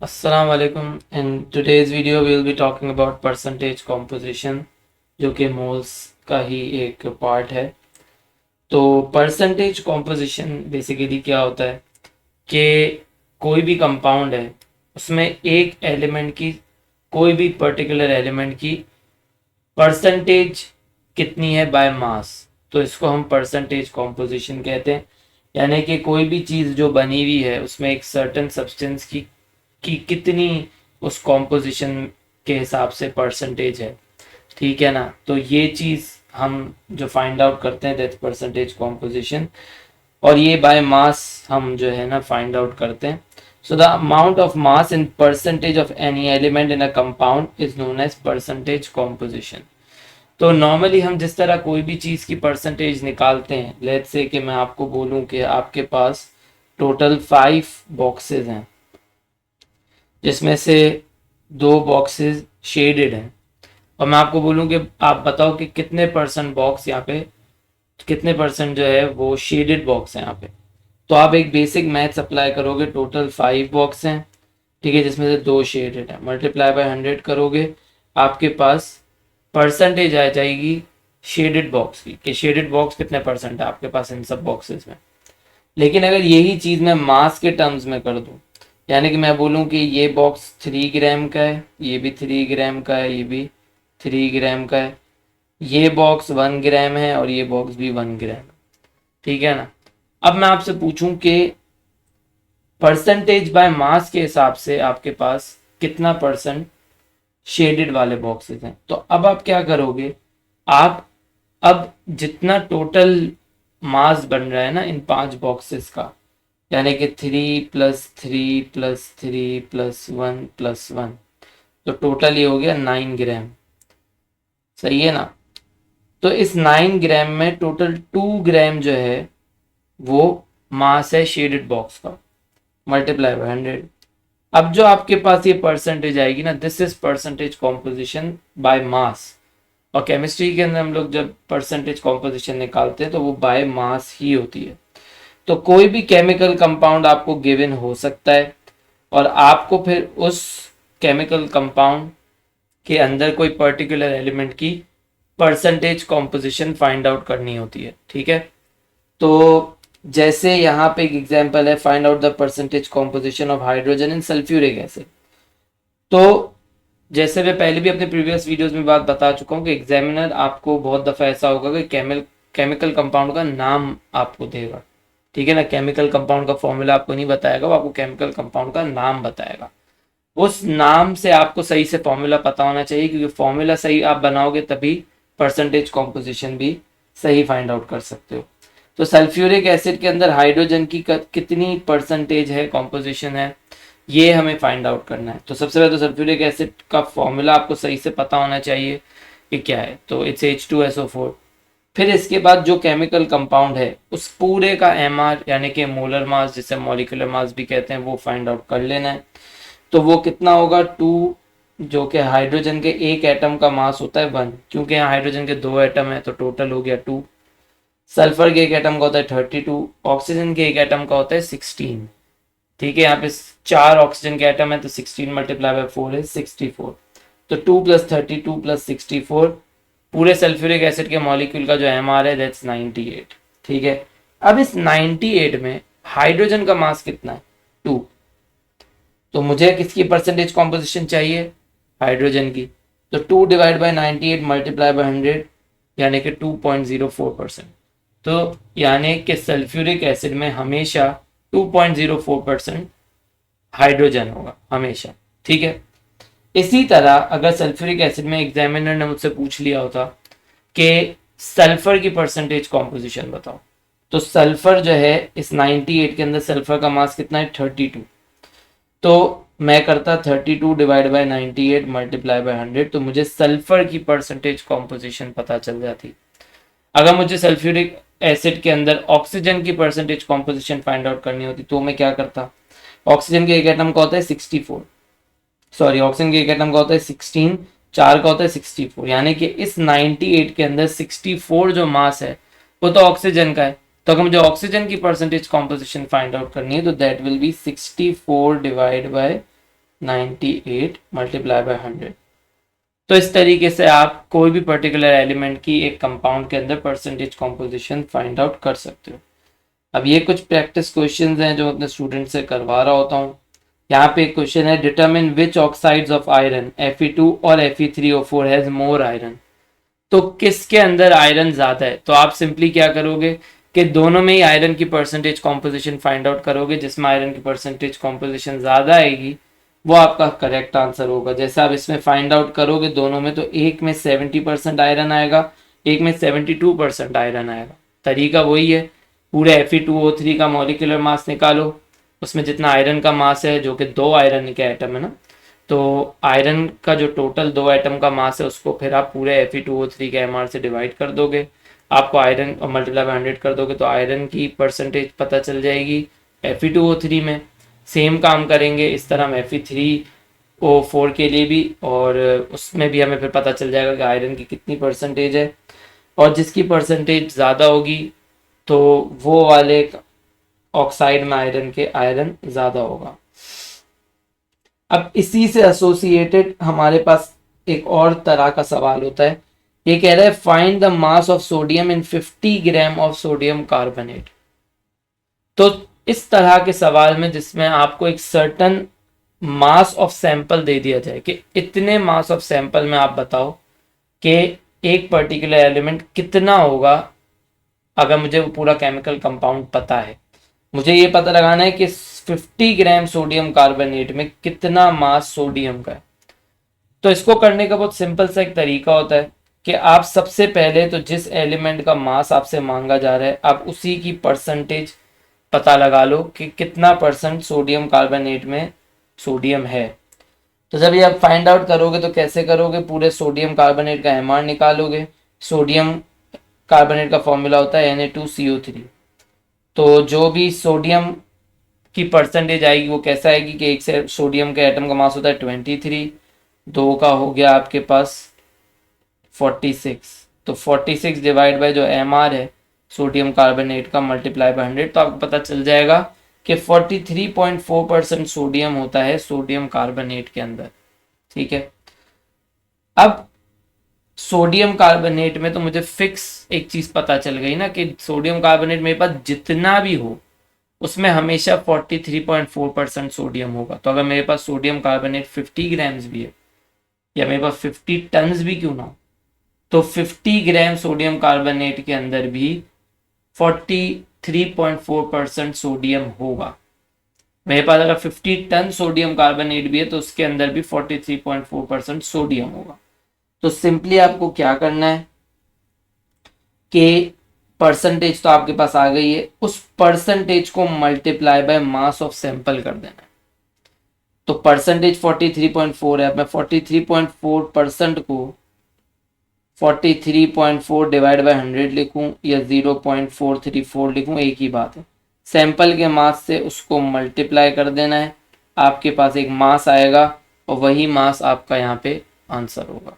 Assalamu alaikum. In today's video we will be talking about percentage composition जो कि moles का ही एक part है। तो परसेंटेज कॉम्पोजिशन बेसिकली क्या होता है कि कोई भी कंपाउंड है उसमें एक एलिमेंट की कोई भी पर्टिकुलर एलिमेंट की परसेंटेज कितनी है बाय मास, तो इसको हम परसेंटेज कॉम्पोजिशन कहते हैं। यानी कि कोई भी चीज़ जो बनी हुई है उसमें एक सर्टेन सब्सटेंस की कितनी उस कॉम्पोजिशन के हिसाब से परसेंटेज है, ठीक है ना। तो ये चीज़ हम जो फाइंड आउट करते हैं दैट परसेंटेज कॉम्पोजिशन, और ये बाय मास हम जो है ना फाइंड आउट करते हैं। So the amount of mass in percentage of any element in a compound is known as percentage composition. तो नॉर्मली हम जिस तरह कोई भी चीज़ की परसेंटेज निकालते हैं, लेट्स से कि मैं आपको बोलूं कि आपके पास टोटल 5 बॉक्सेस हैं जिसमें से 2 बॉक्सेस शेडेड हैं, और मैं आपको बोलूं कि आप बताओ कि कितने परसेंट बॉक्स यहाँ पे, कितने परसेंट जो है वो शेडेड बॉक्स हैं यहाँ पे। तो आप एक बेसिक मैथ्स अप्लाई करोगे, टोटल 5 बॉक्स हैं, ठीक है, जिसमें से 2 शेडेड है, मल्टीप्लाई बाय 100 करोगे, आपके पास परसेंटेज आ जाएगी शेडेड बॉक्स की, कि शेडेड बॉक्स कितने परसेंट है आपके पास इन सब बॉक्सेस में। लेकिन अगर यही चीज़ मैं मास के टर्म्स में कर दूं, यानी कि मैं बोलूं कि ये बॉक्स 3 ग्राम का है, ये भी 3 ग्राम का है, ये भी 3 ग्राम का है, ये बॉक्स 1 ग्राम है और ये बॉक्स भी 1 ग्राम है, ठीक है ना। अब मैं आपसे पूछूं कि परसेंटेज बाय मास के हिसाब से आपके पास कितना परसेंट शेडेड वाले बॉक्सेस हैं। तो अब आप क्या करोगे, आप अब जितना टोटल मास बन रहा है ना इन 5 बॉक्सेस का, यानी कि 3 प्लस 3 प्लस 3 प्लस 1 प्लस 1, तो टोटल ये हो गया 9 ग्राम, सही है ना। तो इस 9 ग्राम में टोटल 2 ग्राम जो है वो मास है शेडेड बॉक्स का, मल्टीप्लाई बाय 100। अब जो आपके पास ये परसेंटेज आएगी ना, this is percentage composition by mass. और केमिस्ट्री के अंदर हम लोग जब परसेंटेज कॉम्पोजिशन निकालते हैं तो वो बाय मास ही होती है। तो कोई भी केमिकल कंपाउंड आपको गिवन हो सकता है, और आपको फिर उस केमिकल कंपाउंड के अंदर कोई पर्टिकुलर एलिमेंट की परसेंटेज कॉम्पोजिशन फाइंड आउट करनी होती है, ठीक है। तो जैसे यहाँ पे एक एग्जांपल है, find out the percentage composition of hydrogen in sulphuric acid. तो जैसे मैं पहले भी अपने प्रीवियस वीडियोस में बात बता चुका हूँ कि एग्जामिनर आपको बहुत दफ़ा ऐसा होगा कि केमिकल कंपाउंड का नाम आपको देगा, ठीक है ना। केमिकल कंपाउंड का फॉर्मूला आपको नहीं बताएगा, वो आपको केमिकल कंपाउंड का नाम बताएगा। उस नाम से आपको सही से फॉर्मूला पता होना चाहिए, क्योंकि फॉर्मूला सही आप बनाओगे तभी परसेंटेज कॉम्पोजिशन भी सही फाइंड आउट कर सकते हो। तो सल्फ्यूरिक एसिड के अंदर हाइड्रोजन की कितनी परसेंटेज है, कॉम्पोजिशन है, ये हमें फाइंड आउट करना है। तो सबसे पहले तो सल्फ्यूरिक एसिड का फॉर्मूला आपको सही से पता होना चाहिए कि क्या है, तो इट्स H2SO4। फिर इसके बाद जो केमिकल कंपाउंड है उस पूरे का MR यानी कि मोलर मास, जिसे मॉलिक्यूलर मास भी कहते हैं, वो फाइंड आउट कर लेना है। तो वो कितना होगा 2, जो कि हाइड्रोजन के एक एटम का मास होता है 1, क्योंकि यहाँ हाइड्रोजन के 2 एटम है तो टोटल हो गया 2। सल्फर के एक एटम का होता है 32, ऑक्सीजन के एक एटम का होता है 16, ठीक है। यहाँ पे 4 ऑक्सीजन के एटम है तो 16 मल्टीप्लाई बाय 4 है 64। तो 2 प्लस 32 प्लस 64, पूरे सल्फ्यूरिक एसिड के मॉलिक्यूल का जो MR है दैट्स 98, ठीक है। अब इस 98 में हाइड्रोजन का मास कितना है 2, तो मुझे किसकी परसेंटेज कॉम्पोजिशन चाहिए, हाइड्रोजन की। तो 2 डिवाइड बाई 98 मल्टीप्लाई बाई 100, यानी कि 2.04%। तो यानी कि सल्फ्यूरिक एसिड में हमेशा 2.04% हाइड्रोजन होगा हमेशा, ठीक है। इसी तरह अगर सल्फ्यूरिक एसिड में एग्जामिनर ने मुझसे पूछ लिया होता कि सल्फर की परसेंटेज कॉम्पोजिशन बताओ, तो सल्फर जो है इस 98 के अंदर सल्फर का मास कितना है 32, तो मैं करता 32 डिवाइड बाई 98 मल्टीप्लाई बाई 100, तो मुझे सल्फर की परसेंटेज कॉम्पोजिशन पता चल जाती। अगर मुझे सल्फ्यूरिक एसिड के अंदर ऑक्सीजन की परसेंटेज कॉम्पोजिशन फाइंड आउट करनी होती तो मैं क्या करता, ऑक्सीजन के एक एटम का होता है 64, सॉरी ऑक्सीजन के एक एटम का होता है 16, 4 का होता है 64, यानी कि इस 98 के अंदर 64 जो मास है वो तो ऑक्सीजन का है। तो अगर मुझे ऑक्सीजन की परसेंटेज कॉम्पोजिशन फाइंड आउट करनी है तो that will be 64 divide by 98 multiply by 100। तो इस तरीके से आप कोई भी पर्टिकुलर एलिमेंट की एक कंपाउंड के अंदर परसेंटेज कॉम्पोजिशन फाइंड आउट कर सकते हो। अब ये कुछ प्रैक्टिस क्वेश्चंस हैं जो अपने स्टूडेंट से करवा रहा होता हूँ। यहाँ पे एक क्वेश्चन है, determine which oxides of iron Fe2 और Fe3O4 हैज मोर आयरन। तो किसके अंदर आयरन ज्यादा है? तो आप सिंपली क्या करोगे कि दोनों में ही आयरन की परसेंटेज कॉम्पोजिशन फाइंड आउट करोगे, जिसमें आयरन की परसेंटेज कॉम्पोजिशन ज्यादा आएगी वो आपका करेक्ट आंसर होगा। जैसे आप इसमें फाइंड आउट करोगे दोनों में, तो एक में 70% आयरन आएगा, एक में 72% आयरन आएगा। तरीका वही है, पूरे Fe2O3 का मॉलिक्यूलर मास निकालो, उसमें जितना आयरन का मास है, जो कि 2 आयरन के एटम है ना, तो आयरन का जो टोटल 2 एटम का मास है उसको फिर आप पूरे Fe2O3 के MR से डिवाइड कर दोगे, आपको आयरन और मल्टीप्लाई बाय 100 कर दोगे तो आयरन की परसेंटेज पता चल जाएगी Fe2O3 में। सेम काम करेंगे इस तरह हम Fe3O4 के लिए भी, और उसमें भी हमें फिर पता चल जाएगा कि आयरन की कितनी परसेंटेज है, और जिसकी परसेंटेज ज़्यादा होगी तो वो वाले ऑक्साइड में आयरन के आयरन ज़्यादा होगा। अब इसी से एसोसिएटेड हमारे पास एक और तरह का सवाल होता है, ये कह रहा है find the mass of sodium in 50 gram of sodium carbonate. तो इस तरह के सवाल में जिसमें आपको एक सर्टन मास ऑफ सैंपल दे दिया जाए कि इतने मास ऑफ सैंपल में आप बताओ कि एक पर्टिकुलर एलिमेंट कितना होगा, अगर मुझे वो पूरा केमिकल कंपाउंड पता है, मुझे ये पता लगाना है कि 50 ग्राम सोडियम कार्बोनेट में कितना मास सोडियम का है। तो इसको करने का बहुत सिंपल सा एक तरीका होता है कि आप सबसे पहले तो जिस एलिमेंट का मास आपसे मांगा जा रहा है आप उसी की परसेंटेज पता लगा लो कि कितना % सोडियम कार्बोनेट में सोडियम है। तो जब ये आप फाइंड आउट करोगे तो कैसे करोगे, पूरे सोडियम कार्बोनेट का MR निकालोगे। सोडियम कार्बोनेट का फॉर्मूला होता है Na2CO3। तो जो भी सोडियम की परसेंटेज आएगी वो कैसा आएगी कि एक से सोडियम के एटम का मास होता है 23, 2 का हो गया आपके पास 46, तो 46 डिवाइड बाय जो MR है सोडियम कार्बोनेट का मल्टीप्लाई बाय 100, तो आपको पता चल जाएगा कि 43.4% सोडियम होता है सोडियम कार्बोनेट के अंदर। ठीक है, अब सोडियम कार्बोनेट में तो मुझे फिक्स एक चीज पता चल गई ना कि सोडियम कार्बोनेट मेरे पास जितना भी हो उसमें हमेशा 43.4% सोडियम होगा। तो अगर मेरे पास सोडियम कार्बोनेट 50 ग्राम्स भी है या मेरे पास 50 टन्स भी क्यों ना हो, तो 50 ग्राम सोडियम कार्बोनेट के अंदर भी 43.4% सोडियम होगा। मेरे पास अगर 50 टन सोडियम कार्बोनेट भी है तो उसके अंदर भी 43.4% सोडियम होगा। तो सिंपली आपको क्या करना है कि परसेंटेज तो आपके पास आ गई है, उस परसेंटेज को multiply by mass of sample कर देना है। तो परसेंटेज 43.4 है, मैं 43.4% को 43.4 डिवाइड बाय 100 लिखूं या 0.434 लिखूं, एक ही बात है। सैंपल के मास से उसको मल्टीप्लाई कर देना है, आपके पास एक मास आएगा और वही मास आपका यहाँ पे आंसर होगा।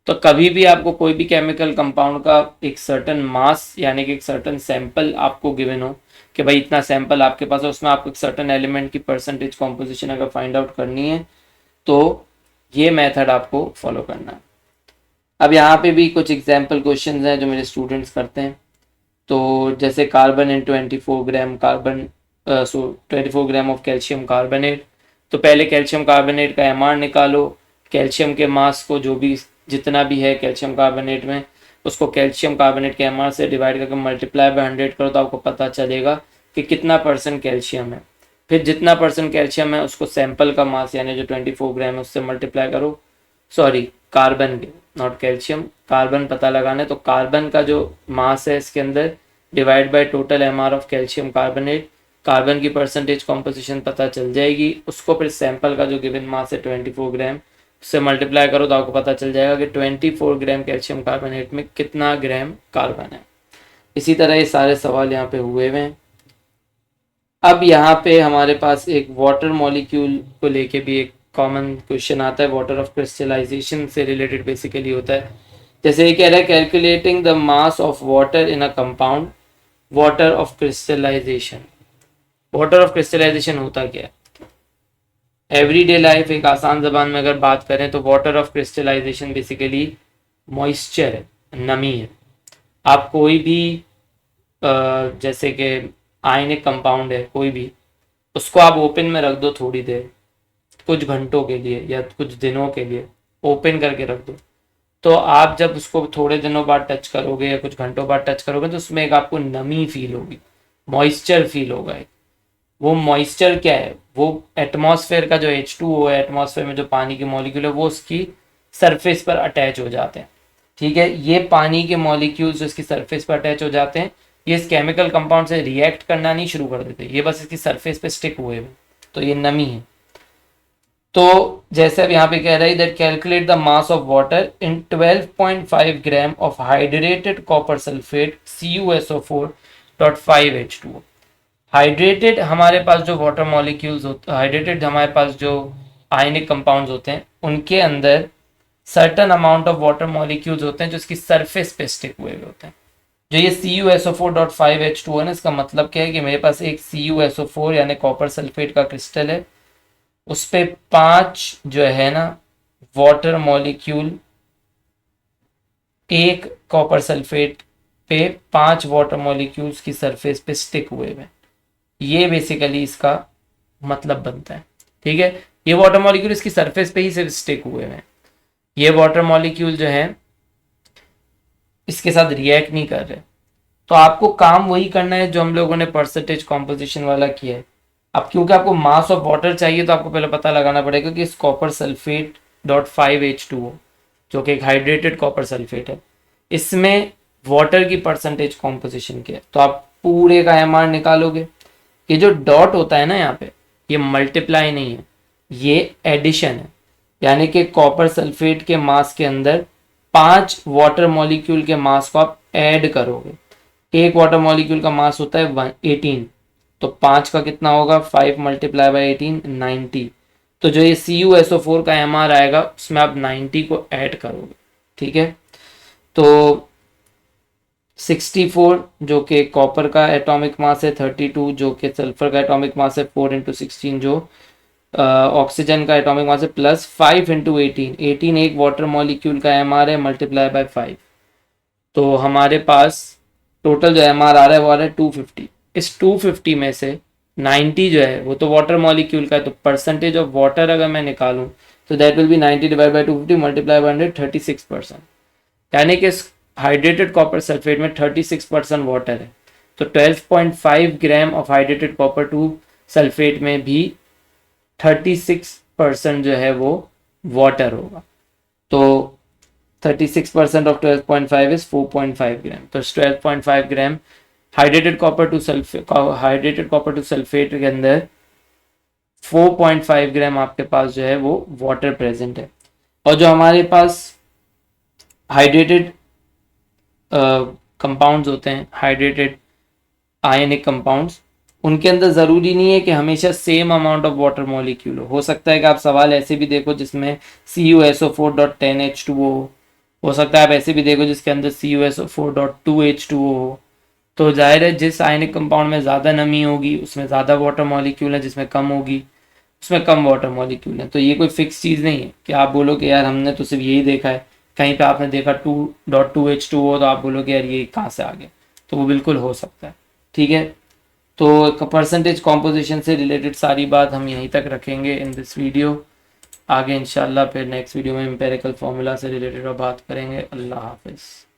तो कभी भी आपको कोई भी केमिकल कंपाउंड का एक सर्टन मास यानी कि एक सर्टन सैंपल आपको गिवन हो कि भाई इतना सैंपल आपके पास है, उसमें आपको एक सर्टन एलिमेंट की परसेंटेज कॉम्पोजिशन अगर फाइंड आउट करनी है तो ये मेथड आपको फॉलो करना है। अब यहाँ पे भी कुछ एग्जाम्पल क्वेश्चन हैं जो मेरे स्टूडेंट्स करते हैं। तो जैसे carbon in 24 gram carbon 24 gram of calcium carbonate, तो पहले कैल्शियम कार्बोनेट का MR निकालो, कैल्शियम के मास को जो भी जितना भी है कैल्शियम कार्बोनेट में उसको कैल्शियम कार्बोनेट के MR से डिवाइड करके मल्टीप्लाई बाय 100 करो तो आपको पता चलेगा कि कितना % कैल्शियम है। फिर जितना % कैल्शियम है उसको सैंपल का मास यानी जो 24 ग्राम है उससे मल्टीप्लाई करो, सॉरी कार्बन के नॉट कैल्शियम, कार्बन पता लगाना है। तो कार्बन का जो मास है इसके अंदर divide by total MR of calcium carbonate, carbon की परसेंटेज कॉम्पोजिशन पता चल जाएगी, उसको फिर सैंपल का जो गिवन मास है 24 ग्राम उससे मल्टीप्लाई करो तो आपको पता चल जाएगा कि 24 ग्राम कैल्शियम कार्बोनेट में कितना ग्राम कार्बन है। इसी तरह ये सारे सवाल यहाँ पे हुए हुए हैं। अब यहाँ पे हमारे पास एक वाटर मॉलिक्यूल को लेके भी एक कॉमन क्वेश्चन आता है, वाटर ऑफ क्रिस्टलाइजेशन से रिलेटेड बेसिकली होता है। जैसे ये कह रहा है calculating the mass of water in a compound water of crystallisation. Water of crystallisation होता क्या है? एवरीडे लाइफ, एक आसान जबान में अगर बात करें तो water of crystallisation basically moisture है, नमी है। आप कोई भी जैसे कि आयनिक कंपाउंड है कोई भी, उसको आप ओपन में रख दो थोड़ी देर, कुछ घंटों के लिए या कुछ दिनों के लिए ओपन करके रख दो, तो आप जब उसको थोड़े दिनों बाद टच करोगे या कुछ घंटों बाद टच करोगे तो उसमें एक आपको नमी फील होगी, मॉइस्चर फील होगा। वो मॉइस्चर क्या है, वो एटमॉस्फेयर का जो H2O है, एटमॉस्फेयर में जो पानी के मॉलिक्यूल है वो उसकी सरफेस पर अटैच हो जाते हैं। ठीक है, ये पानी के मॉलिक्यूल्स जो इसकी सरफेस पर अटैच हो जाते हैं, ये इस केमिकल कंपाउंड से रिएक्ट करना नहीं शुरू कर देते, ये बस इसकी सरफेस पे स्टिक हुए हैं, तो ये नमी है। तो जैसे अब यहाँ पे कह रहा है that calculate the mass of water in 12.5 gram of hydrated copper sulphate CuSO4.5H2O। Hydrated हमारे पास जो वाटर मॉलिक्यूल्स होते, हाइड्रेटेड हमारे पास जो आयनिक कंपाउंड्स होते हैं उनके अंदर certain amount of water molecules होते हैं जो इसकी सरफेस पे स्टिक हुए हुए होते हैं। जो ये CuSO4.5H2O है ना, इसका मतलब क्या है कि मेरे पास एक CuSO4 यानी कॉपर सल्फेट का क्रिस्टल है, उस पे 5 जो है ना वाटर मॉलिक्यूल, एक कॉपर सल्फेट पे 5 वाटर मॉलिक्यूल्स की सरफेस पे स्टिक हुए हुए, ये बेसिकली इसका मतलब बनता है। ठीक है, ये वाटर मॉलिक्यूल इसकी सरफेस पे ही सिर्फ स्टिक हुए हैं, ये वाटर मॉलिक्यूल जो है इसके साथ रिएक्ट नहीं कर रहे। तो आपको काम वही करना है जो हम लोगों ने परसेंटेज कॉम्पोजिशन वाला किया है। अब क्योंकि आपको मास ऑफ वाटर चाहिए तो आपको पहले पता लगाना पड़ेगा कि इस कॉपर सल्फेट डॉट 5H2O जो कि एक हाइड्रेटेड कॉपर सल्फेट है, इसमें वाटर की परसेंटेज कॉम्पोजिशन क्या है। तो आप पूरे का एमआर निकालोगे, ये जो डॉट होता है ना यहाँ पे, ये मल्टीप्लाई नहीं है, ये एडिशन है। यानी कि कॉपर सल्फेट के मास के अंदर 5 वाटर मॉलिक्यूल के मास को आप ऐड करोगे। एक वाटर मॉलिक्यूल का मास होता है 18, तो 5 का कितना होगा, 5 मल्टीप्लाई बाई 18 90। तो जो ये CuSO4 का एमआर आएगा उसमें आप 90 को ऐड करोगे। ठीक है, तो 64 जो कि कॉपर का एटॉमिक मास है, 32 जो कि सल्फर का एटॉमिक मास है, 4 इंटू 16 जो ऑक्सीजन का एटॉमिक मास है, प्लस 5 इंटू 18, 18 एक वाटर मॉलिक्यूल का एमआर है, मल्टीप्लाई बाय 5। तो हमारे पास टोटल जो एमआर आ रहा है वो आ रहा है 250। इस 250 में से 90 जो है वो तो वाटर मॉलिक्यूल का है, तो परसेंटेज ऑफ वाटर अगर मैं निकालूं तो that will be 90 divide by 250 multiply by 100, 36%। यानी कि इस हाइड्रेटेड कॉपर सल्फेट में 36% वाटर है। तो 12.5 gram of hydrated copper two sulphate में भी 36% जो है वो वाटर होगा। तो 36% ऑफ 12.5 इज 4.5 ग्राम। तो 12.5 ग्राम हाइड्रेटेड कॉपर टू सल्फेट के अंदर 4.5 ग्राम आपके पास जो है वो वाटर प्रेजेंट है। और जो हमारे पास हाइड्रेटेड कंपाउंड्स होते हैं, हाइड्रेटेड आयनिक कंपाउंड्स, उनके अंदर ज़रूरी नहीं है कि हमेशा same amount of water molecule हो सकता है कि आप सवाल ऐसे भी देखो जिसमें CuSO4.10H2O हो सकता है, आप ऐसे भी देखो जिसके अंदर CuSO4.2H2O हो। तो जाहिर है जिस आयनिक कंपाउंड में ज़्यादा नमी होगी उसमें ज़्यादा वाटर मॉलिक्यूल है, जिसमें कम होगी उसमें कम वाटर मॉलिक्यूल है। तो ये कोई फिक्स चीज़ नहीं है कि आप बोलो कि यार हमने तो सिर्फ यही देखा है, कहीं पे आपने देखा 2.2H2O तो आप बोलोगे यार ये कहाँ से आ गया, तो वो बिल्कुल हो सकता है। ठीक है, तो परसेंटेज कॉम्पोजिशन से रिलेटेड सारी बात हम यहीं तक रखेंगे इन दिस वीडियो। आगे इंशाल्लाह फिर नेक्स्ट वीडियो में एम्पेरिकल फार्मूला से रिलेटेड और बात करेंगे। अल्लाह हाफिज़।